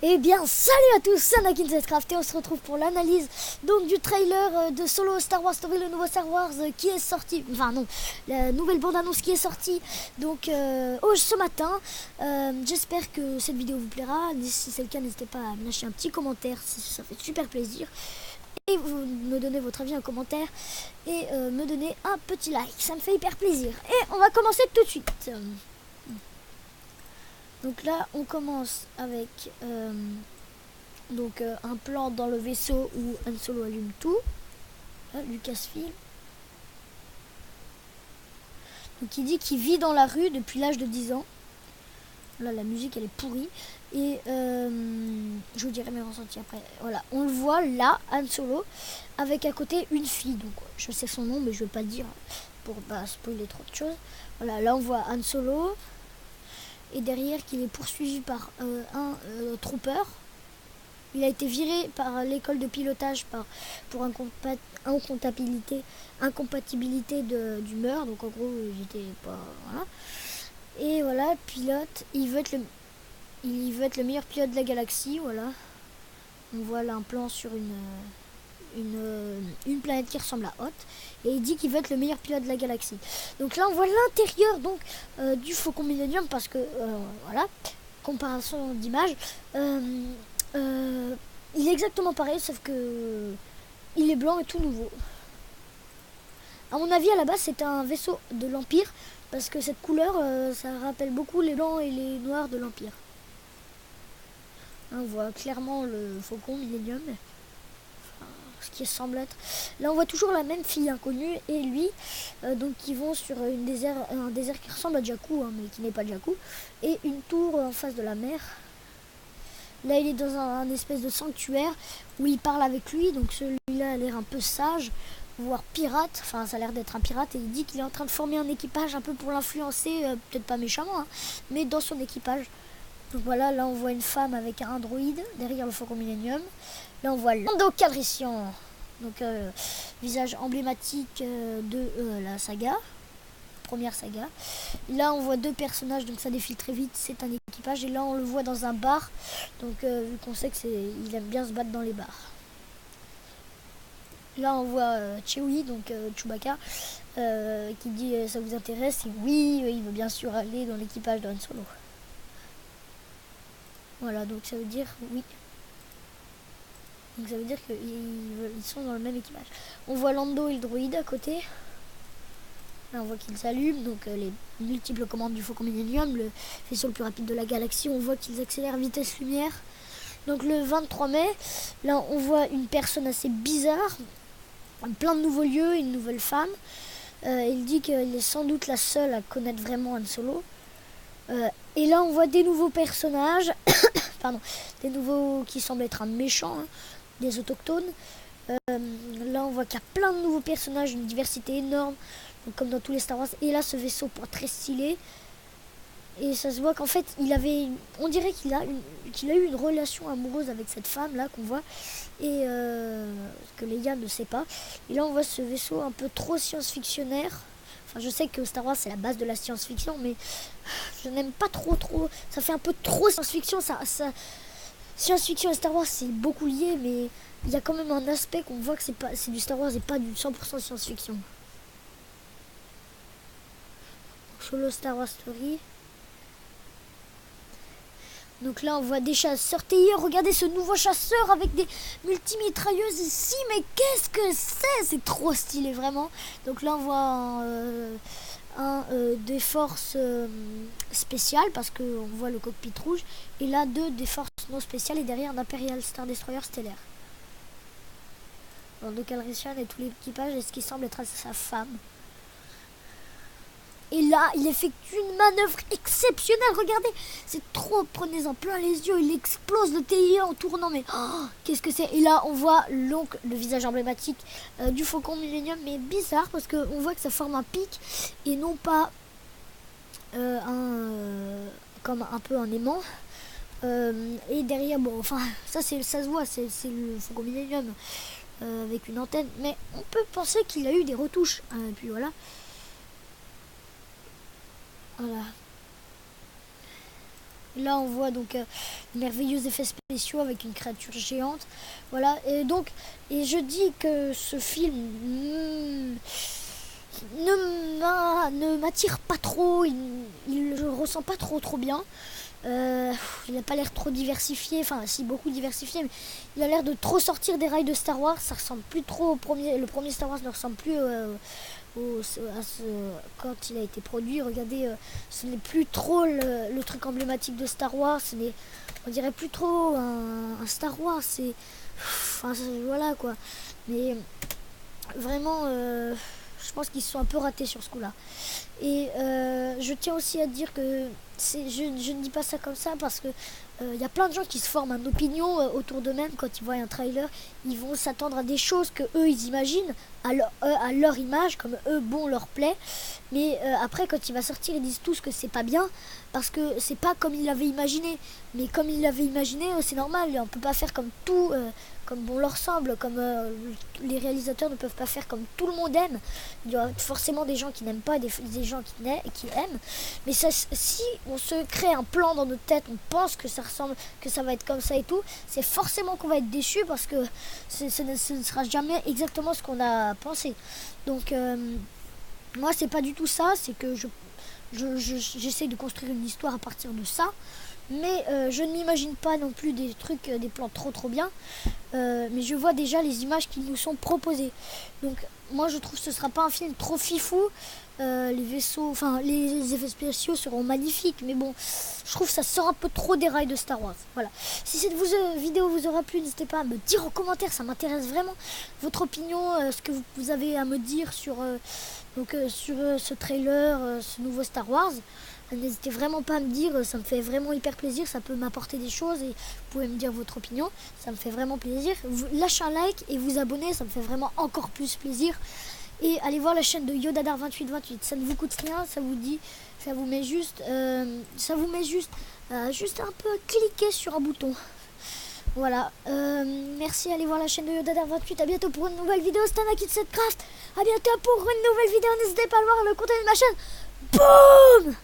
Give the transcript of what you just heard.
Eh bien, salut à tous, c'est Anakin7Craft et on se retrouve pour l'analyse donc du trailer de Solo Star Wars Story, le nouveau Star Wars qui est sorti, enfin non, la nouvelle bande-annonce qui est sortie donc ce matin. J'espère que cette vidéo vous plaira. Si c'est le cas, n'hésitez pas à me lâcher un petit commentaire, ça fait super plaisir. Et vous me donnez votre avis en commentaire et me donner un petit like, ça me fait hyper plaisir. Et on va commencer tout de suite. Donc là, on commence avec un plan dans le vaisseau où Han Solo allume tout. Là, Lucasfilm. Donc il dit qu'il vit dans la rue depuis l'âge de 10 ans. Là, la musique, elle est pourrie. Et je vous dirai mes ressentis après. Voilà, on le voit là, Han Solo, avec à côté une fille. Donc je sais son nom, mais je ne vais pas le dire pour pas spoiler trop de choses. Voilà, là on voit Han Solo. Et derrière qu'il est poursuivi par un trooper. Il a été viré par l'école de pilotage pour incompatibilité d'humeur. Donc en gros, j'étais pas... Voilà. Et voilà, pilote, il veut être le meilleur pilote de la galaxie. Voilà. On voit là un plan sur une planète qui ressemble à Hoth, et il dit qu'il veut être le meilleur pilote de la galaxie. Donc là on voit l'intérieur du Faucon Millenium, parce que voilà, comparaison d'image, il est exactement pareil, sauf que il est blanc et tout nouveau. À mon avis, à la base c'est un vaisseau de l'Empire, parce que cette couleur ça rappelle beaucoup les blancs et les noirs de l'Empire. On voit clairement le Faucon Millenium, ce qui semble être. Là on voit toujours la même fille inconnue et lui, donc ils vont sur un désert qui ressemble à Jakku, mais qui n'est pas Jakku, et une tour en face de la mer. Là il est dans un espèce de sanctuaire où il parle avec lui, donc celui-là a l'air un peu sage, voire pirate, enfin ça a l'air d'être un pirate, et il dit qu'il est en train de former un équipage un peu pour l'influencer, peut-être pas méchamment, mais dans son équipage. Donc voilà, là on voit une femme avec un droïde derrière le Faucon Millenium. Là on voit Lando Calrissian, donc visage emblématique de la saga, première saga. Là on voit deux personnages, donc ça défile très vite, c'est un équipage. Et là on le voit dans un bar, donc vu qu'on sait qu'il aime bien se battre dans les bars. Là on voit Chewie, donc Chewbacca, qui dit ça vous intéresse? Et oui, il veut bien sûr aller dans l'équipage de Han Solo. Voilà, donc ça veut dire oui. Donc ça veut dire qu'ils sont dans le même équipage. On voit Lando et le droïde à côté. Là on voit qu'ils s'allument, donc les multiples commandes du Faucon Millenium, le vaisseau le plus rapide de la galaxie. On voit qu'ils accélèrent vitesse lumière. Donc le 23 mai, là on voit une personne assez bizarre, plein de nouveaux lieux, une nouvelle femme. Il dit qu'elle est sans doute la seule à connaître vraiment Han Solo. Et là on voit des nouveaux personnages, pardon, des nouveaux qui semblent être un méchant, des autochtones. Là on voit qu'il y a plein de nouveaux personnages, une diversité énorme, donc comme dans tous les Star Wars. Et là ce vaisseau très stylé, et ça se voit qu'en fait on dirait qu'il a eu une relation amoureuse avec cette femme là qu'on voit, et que Leia ne sait pas. Et là on voit ce vaisseau un peu trop science-fictionnaire. Enfin, je sais que Star Wars c'est la base de la science-fiction, mais je n'aime pas trop. Ça fait un peu trop science-fiction. Science-fiction et Star Wars c'est beaucoup lié, mais il y a quand même un aspect qu'on voit que c'est du Star Wars et pas du 100% science-fiction. Solo Star Wars Story. Donc là on voit des chasseurs TIE. Regardez ce nouveau chasseur avec des multimitrailleuses ici, mais qu'est-ce que c'est trop stylé vraiment. Donc là on voit des forces spéciales, parce qu'on voit le cockpit rouge, et là des forces non spéciales, et derrière un Imperial Star Destroyer stellaire. Lando Calrissian et tout l'équipage, et ce qui semble être sa femme. Et là, il effectue une manœuvre exceptionnelle. Regardez, c'est trop. Prenez-en plein les yeux. Il explose le TIE en tournant. Mais qu'est-ce que c'est? Et là, on voit donc le visage emblématique du Faucon Millenium, mais bizarre, parce qu'on voit que ça forme un pic et non pas comme un peu un aimant. Et derrière, bon, enfin, ça se voit, c'est le Faucon Millenium avec une antenne. Mais on peut penser qu'il a eu des retouches. Et puis voilà. Voilà. Là, on voit donc merveilleux effets spéciaux avec une créature géante. Voilà, et je dis que ce film ne m'attire pas trop, je le ressens pas trop bien. Il n'a pas l'air trop diversifié, enfin si beaucoup diversifié, mais il a l'air de trop sortir des rails de Star Wars. Ça ressemble plus trop au premier. Le premier Star Wars ne ressemble plus quand il a été produit. Regardez, ce n'est plus trop le truc emblématique de Star Wars. On dirait plus trop un Star Wars. Voilà quoi. Mais vraiment, je pense qu'ils se sont un peu ratés sur ce coup-là. Et je tiens aussi à dire que je ne dis pas ça comme ça parce que y a plein de gens qui se forment une opinion autour d'eux-mêmes quand ils voient un trailer. Ils vont s'attendre à des choses que eux ils imaginent à leur image, comme eux leur plaît. Mais après quand il va sortir, ils disent tous que c'est pas bien parce que c'est pas comme ils l'avaient imaginé. Mais comme ils l'avaient imaginé, c'est normal. On peut pas faire comme tout. Comme bon leur semble, comme les réalisateurs ne peuvent pas faire comme tout le monde aime. Il y aura forcément des gens qui n'aiment pas, des gens qui aiment. Mais ça, si on se crée un plan dans notre tête, on pense que ça ressemble, que ça va être comme ça et tout, c'est forcément qu'on va être déçu parce que ce ne sera jamais exactement ce qu'on a pensé. Donc moi c'est pas du tout ça, c'est que j'essaie de construire une histoire à partir de ça. Mais je ne m'imagine pas non plus des trucs, des plans trop bien. Mais je vois déjà les images qui nous sont proposées. Donc moi je trouve que ce ne sera pas un film trop fifou. Les vaisseaux, enfin les effets spéciaux seront magnifiques. Mais bon, je trouve que ça sort un peu trop des rails de Star Wars. Voilà. Si cette vidéo vous aura plu, n'hésitez pas à me dire en commentaire. Ça m'intéresse vraiment votre opinion, ce que vous avez à me dire sur ce trailer, ce nouveau Star Wars. N'hésitez vraiment pas à me dire, ça me fait vraiment hyper plaisir, ça peut m'apporter des choses et vous pouvez me dire votre opinion, ça me fait vraiment plaisir. Lâchez un like et vous abonnez, ça me fait vraiment encore plus plaisir. Et allez voir la chaîne de Yodadar2828, ça ne vous coûte rien, ça vous met juste un peu à cliquer sur un bouton. Voilà, merci, allez voir la chaîne de Yodadar28, à bientôt pour une nouvelle vidéo, c'était Anna-Kid7Craft, à bientôt pour une nouvelle vidéo, n'hésitez pas à voir le contenu de ma chaîne. Boum!